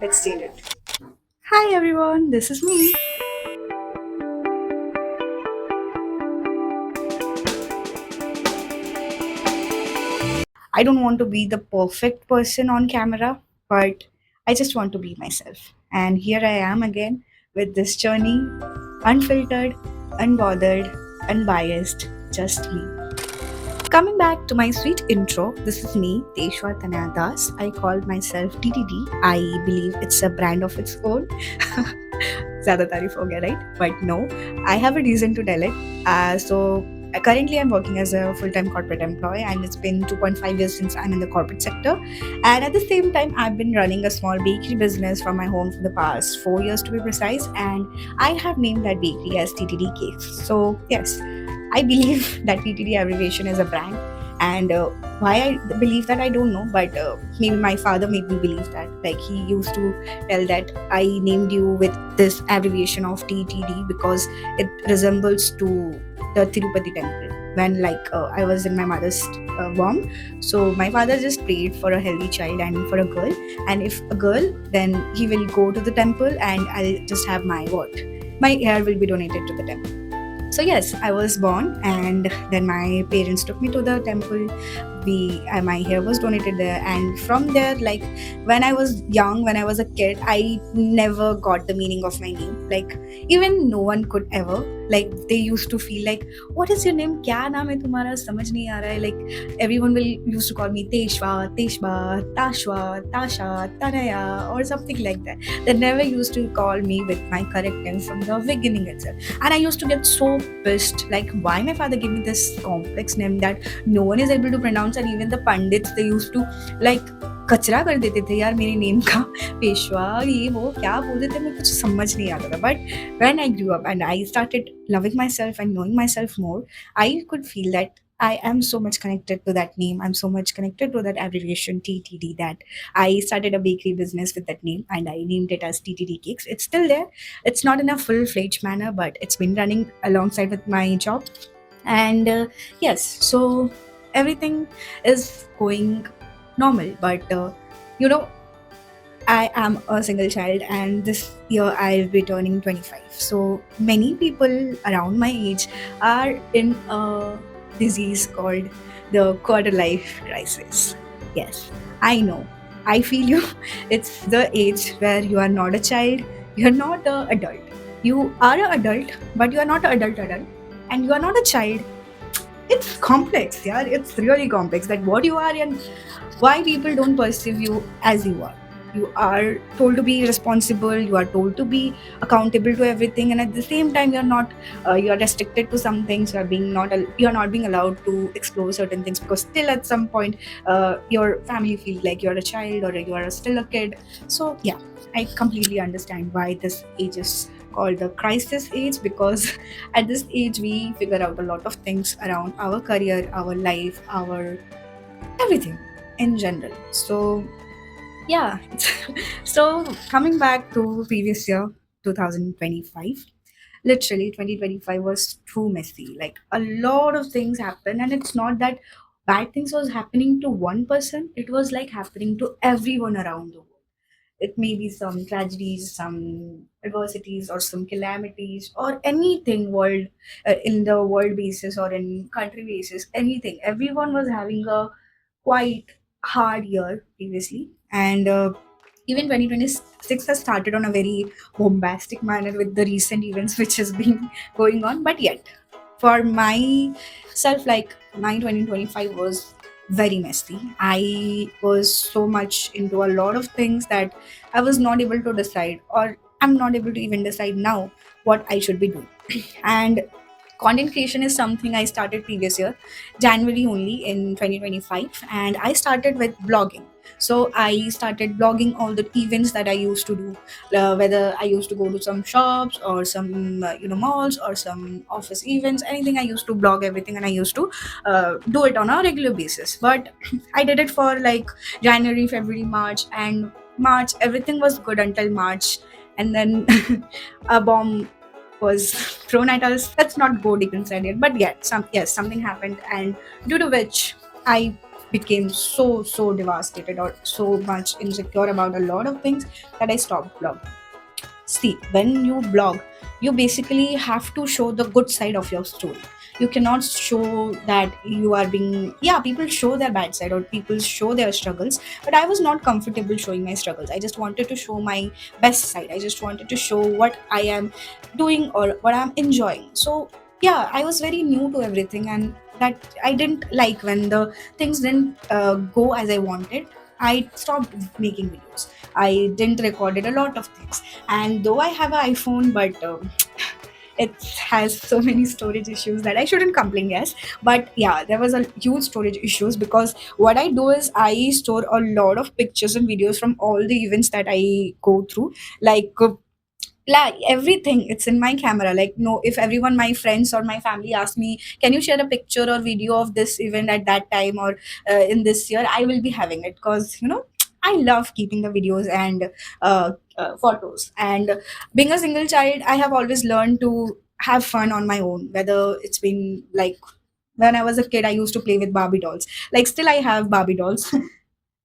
Let's change it. Hi everyone, this is me. I don't want to be the perfect person on camera, but I just want to be myself. And here I am again with this journey, unfiltered, unbothered, unbiased, just me. Coming back to my sweet intro, this is me, Teshwa Tanaya Das. I call myself TTD. I believe it's a brand of its own. ज़्यादा तारीफ हो गया, right? But no, I have a reason to tell it. Currently I'm working as a full-time corporate employee, and it's been 2.5 years since I'm in the corporate sector. And at the same time, I've been running a small bakery business from my home for the past 4 years to be precise. And I have named that bakery as TTD Cakes. So yes, I believe that TTD abbreviation is a brand. And why I believe that, I don't know, but maybe my father made me believe that. Like, he used to tell that I named you with this abbreviation of TTD because it resembles to the Tirupati temple. When I was in my mother's womb, so my father just prayed for a healthy child and for a girl. And if a girl, then he will go to the temple, and I'll just have my what? My hair will be donated to the temple. So yes, I was born, and then my parents took me to the temple. My hair was donated there, and from there, like, when I was young, when I was a kid, I never got the meaning of my name. Like, even no one could ever. Like, they used to feel like, what is your name? क्या नाम है तुम्हारा? समझ नहीं आ रहा है. Like, everyone will used to call me Teshwa, Teshba, Tashwa, Tasha, Tanaya, or something like that. They never used to call me with my correct name from the beginning itself. And I used to get so pissed, like, why my father gave me this complex name that no one is able to pronounce. And even the pandits, they used to, like, कचरा कर देते थे यार मेरे name का. पेशवा, ये वो क्या बोलते थे, मुझे कुछ समझ नहीं आता था. But when I grew up and I started loving myself and knowing myself more, I could feel that I am so much connected to that name. I'm so much connected to that abbreviation TTD, that I started a bakery business with that name, and I named it as TTD Cakes. It's still there. It's not in a full fledged manner, but it's been running alongside with my job. And yes, so everything is going normal. But you know, I am a single child, and this year I'll be turning 25. So many people around my age are in a disease called the quarter life crisis. Yes, I know. I feel you. It's the age where you are not a child, you're not an adult. You are an adult, but you are not an adult, and you are not a child. It's complex, yeah. It's really complex that what you are and why people don't perceive you as you are. You are told to be responsible, you are told to be accountable to everything, and at the same time you're not. You are restricted to some things. You're not being allowed to explore certain things, because still at some point your family feels like you're a child or you are still a kid. So yeah, I completely understand why this age is called the crisis age, because at this age we figure out a lot of things around our career, our life, our everything in general. So yeah. So coming back to previous year, 2025, literally 2025 was too messy. Like, a lot of things happened, and it's not that bad things was happening to one person, it was like happening to everyone around the world. It may be some tragedies, some adversities, or some calamities, or anything world, in the world basis or in country basis, anything. Everyone was having a quite hard year previously. And even 2026 has started on a very bombastic manner with the recent events which has been going on. But yet, for myself, like, my 2025 was very messy. I was so much into a lot of things that I was not able to decide, or I'm not able to even decide now what I should be doing. And content creation is something I started previous year, January only in 2025, and I started with blogging. So I started blogging all the events that I used to do, whether I used to go to some shops or some malls or some office events, anything. I used to blog everything, and I used to do it on a regular basis. But I did it for like January, February, March, and March everything was good until March, and then a bomb was thrown at us. Let's not go deep inside it, but yet something happened, and due to which I became so devastated or so much insecure about a lot of things that I stopped blogging. See, when you blog, you basically have to show the good side of your story. You cannot show that you are being, yeah, people show their bad side or people show their struggles, but I was not comfortable showing my struggles. I just wanted to show my best side. I just wanted to show what I am doing or what I'm enjoying. So, yeah, I was very new to everything, and that I didn't like when the things didn't go as I wanted. I stopped making videos. I didn't recorded a lot of things, and though I have an iPhone, but it has so many storage issues that I shouldn't complain. Yes, but yeah, there was a huge storage issues because what I do is I store a lot of pictures and videos from all the events that I go through, like everything. It's in my camera. Like, no, if everyone, my friends or my family ask me, can you share a picture or video of this event at that time or in this year, I will be having it, because I love keeping the videos and photos. And being a single child, I have always learned to have fun on my own, whether it's been like when I was a kid, I used to play with Barbie dolls. Like, still I have Barbie dolls.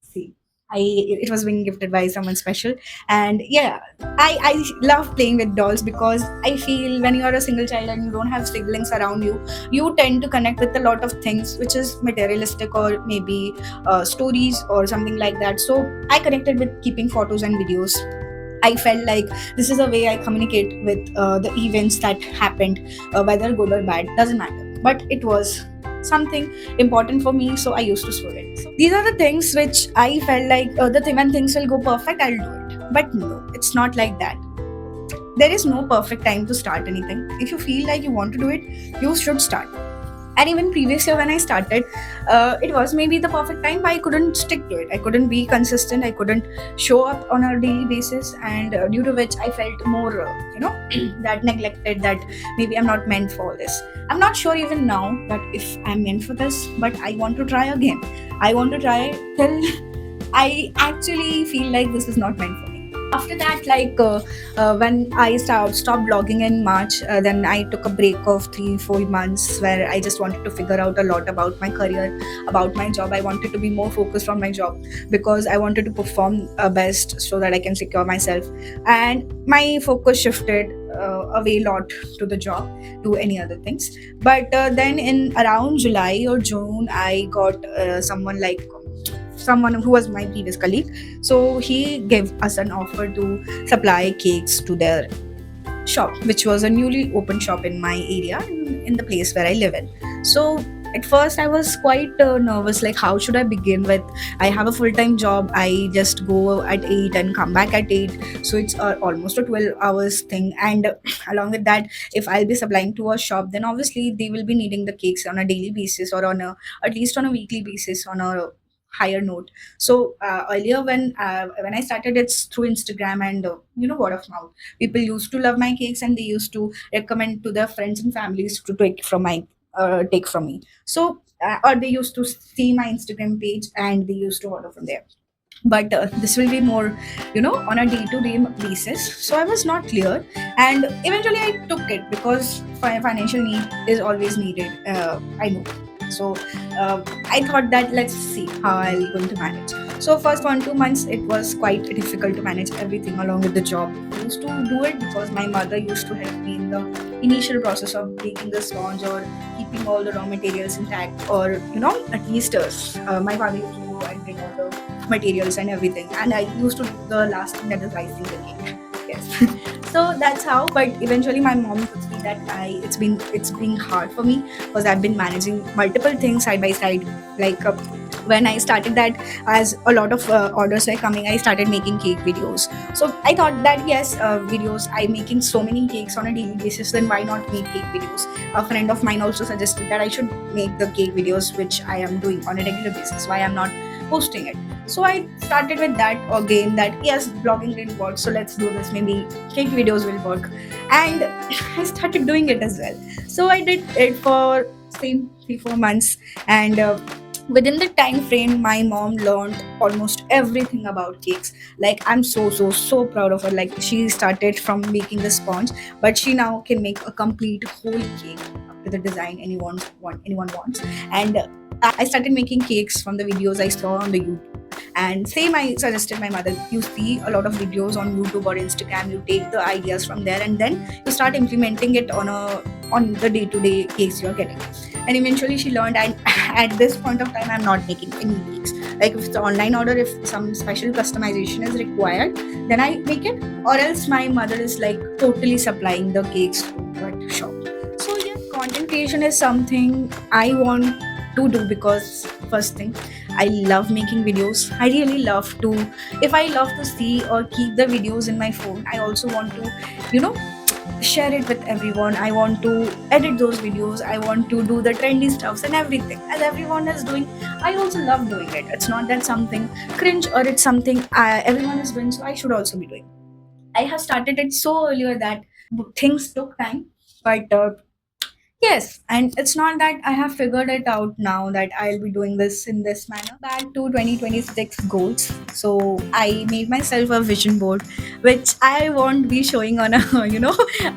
See, it was being gifted by someone special, and yeah, I love playing with dolls because I feel when you are a single child and you don't have siblings around you, you tend to connect with a lot of things which is materialistic or maybe stories or something like that. So I connected with keeping photos and videos. I felt like this is a way I communicate with the events that happened, whether good or bad, doesn't matter. But it was something important for me, so I used to store it. So these are the things which I felt like when things will go perfect, I'll do it. But no, it's not like that. There is no perfect time to start anything. If you feel like you want to do it, you should start. And even previous year when I started, it was maybe the perfect time, but I couldn't stick to it. I couldn't be consistent. I couldn't show up on a daily basis, and due to which I felt more that neglected, that maybe I'm not meant for this. I'm not sure even now that if I'm meant for this, but I want to try again. I want to try till I actually feel like this is not meant for me. After that, when I stopped blogging in March, then I took a break of 3-4 months where I just wanted to figure out a lot about my career, about my job. I wanted to be more focused on my job because I wanted to perform best so that I can secure myself. And my focus shifted away a lot to the job, to any other things. But then in around July or June, I got someone who was my previous colleague. So he gave us an offer to supply cakes to their shop, which was a newly opened shop in my area, in the place where I live in. So at first I was quite nervous, like how should I begin with? I have a full-time job. I just go at 8 and come back at 8, so it's almost a 12 hours thing. And along with that, if I'll be supplying to a shop, then obviously they will be needing the cakes on a daily basis, or on a at least on a weekly basis, on a higher note. So earlier when I started, it's through Instagram and word of mouth. People used to love my cakes and they used to recommend to their friends and families to take from me. So or they used to see my Instagram page and they used to order from there. But this will be more on a day-to-day basis, so I was not clear. And eventually I took it because financial need is always needed, I know. So I thought that let's see how I'll going to manage. So first 1-2 months it was quite difficult to manage everything along with the job. I used to do it because my mother used to help me in the initial process of baking the sponge or keeping all the raw materials intact, or at least my father used to go and bring all the materials and everything, and I used to do the last thing, that is icing the cake. Yes. So that's how. But eventually my mom could see that it's been hard for me because I've been managing multiple things side by side. When I started that, as a lot of orders were coming, I started making cake videos. So I thought that yes, videos, I'm making so many cakes on a daily basis, then why not make cake videos? A friend of mine also suggested that I should make the cake videos which I am doing on a regular basis. Why I'm not posting it? So I started with that again, that yes, blogging didn't work, so let's do this, maybe cake videos will work. And I started doing it as well. So I did it for same 3-4 months, and within the time frame my mom learned almost everything about cakes. Like, I'm so proud of her. Like, she started from making the sponge, but she now can make a complete whole cake up to the design anyone wants. And I started making cakes from the videos I saw on the YouTube. And same, I suggested my mother, you see a lot of videos on YouTube or Instagram, you take the ideas from there and then you start implementing it on the day-to-day cakes you're getting. And eventually she learned, and at this point of time I'm not making any cakes. Like if it's online order, if some special customization is required, then I make it, or else my mother is like totally supplying the cakes to that shop. So yeah, content creation is something I want to do because first thing, I love making videos. I really love to, if I love to see or keep the videos in my phone, I also want to, you know, share it with everyone. I want to edit those videos. I want to do the trendy stuffs and everything. As everyone is doing, I also love doing it. It's not that something cringe or it's something everyone is doing, so I should also be doing. I have started it so earlier that things took time, but yes, and it's not that I have figured it out now that I'll be doing this in this manner. Back to 2026 goals. So I made myself a vision board, which I won't be showing on a,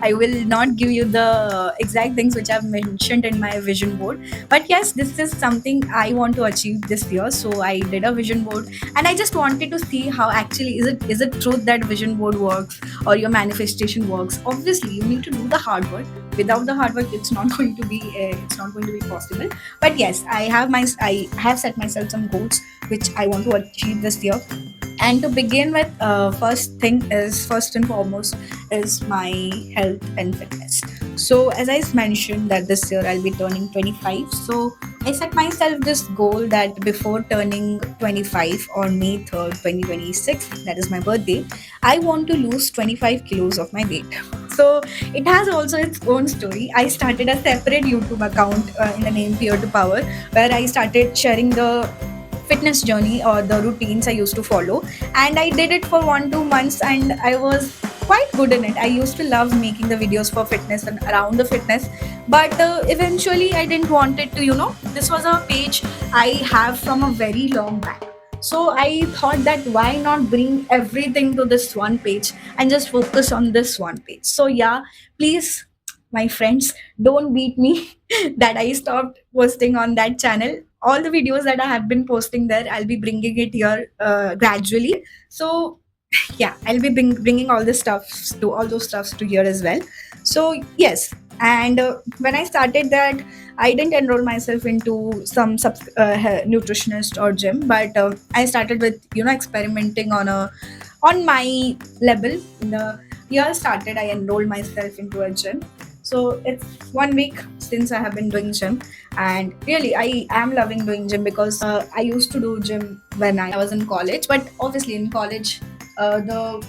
I will not give you the exact things which I've mentioned in my vision board. But yes, this is something I want to achieve this year. So I did a vision board and I just wanted to see how actually is it truth that vision board works or your manifestation works. Obviously, you need to do the hard work. Without the hard work, it's not going to be possible. But yes, I have set myself some goals which I want to achieve this year. And to begin with, first and foremost is my health and fitness. So as I mentioned that this year I'll be turning 25, so I set myself this goal that before turning 25 on May 3rd, 2026, that is my birthday, I want to lose 25 kilos of my weight. So it has also its own story. I started a separate YouTube account in the name Peer to Power, where I started sharing the fitness journey or the routines I used to follow. And I did it for 1 2 months and I was quite good in it. I used to love making the videos for fitness and around the fitness. But eventually I didn't want it to, this was a page I have from a very long back. So I thought that why not bring everything to this one page and just focus on this one page. So yeah, please, my friends, don't beat me that I stopped posting on that channel. All the videos that I have been posting there, I'll be bringing it here gradually. So yeah, I'll be bringing all those stuffs to here as well. So yes, and when I started that, I didn't enroll myself into some nutritionist or gym, but I started with experimenting on my level. In the year started, I enrolled myself into a gym. So it's 1 week since I have been doing gym, and really I am loving doing gym because I used to do gym when I was in college, but obviously in college the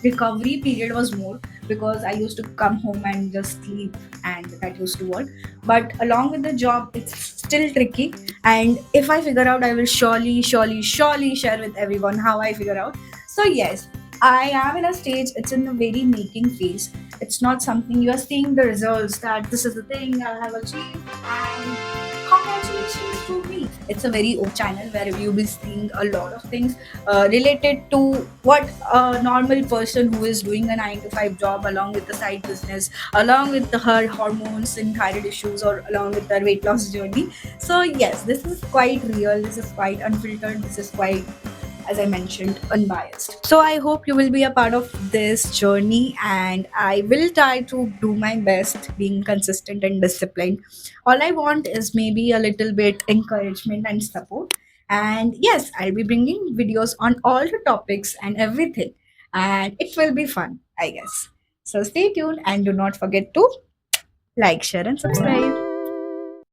recovery period was more because I used to come home and just sleep, and that used to work. But along with the job, it's still tricky. And if I figure out, I will surely share with everyone how I figure out. So yes, I am in a stage, it's in a very making phase. It's not something you are seeing the results that this is the thing I have achieved and congratulations to me. It's a very old channel where you'll be seeing a lot of things related to what a normal person who is doing a 9 to 5 job along with the side business, along with her hormones and thyroid issues, or along with her weight loss journey. So yes, this is quite real, this is quite unfiltered, this is quite, as I mentioned, unbiased. So I hope you will be a part of this journey, and I will try to do my best being consistent and disciplined. All I want is maybe a little bit encouragement and support. And yes, I'll be bringing videos on all the topics and everything, and it will be fun, I guess. So stay tuned and do not forget to like, share, and subscribe.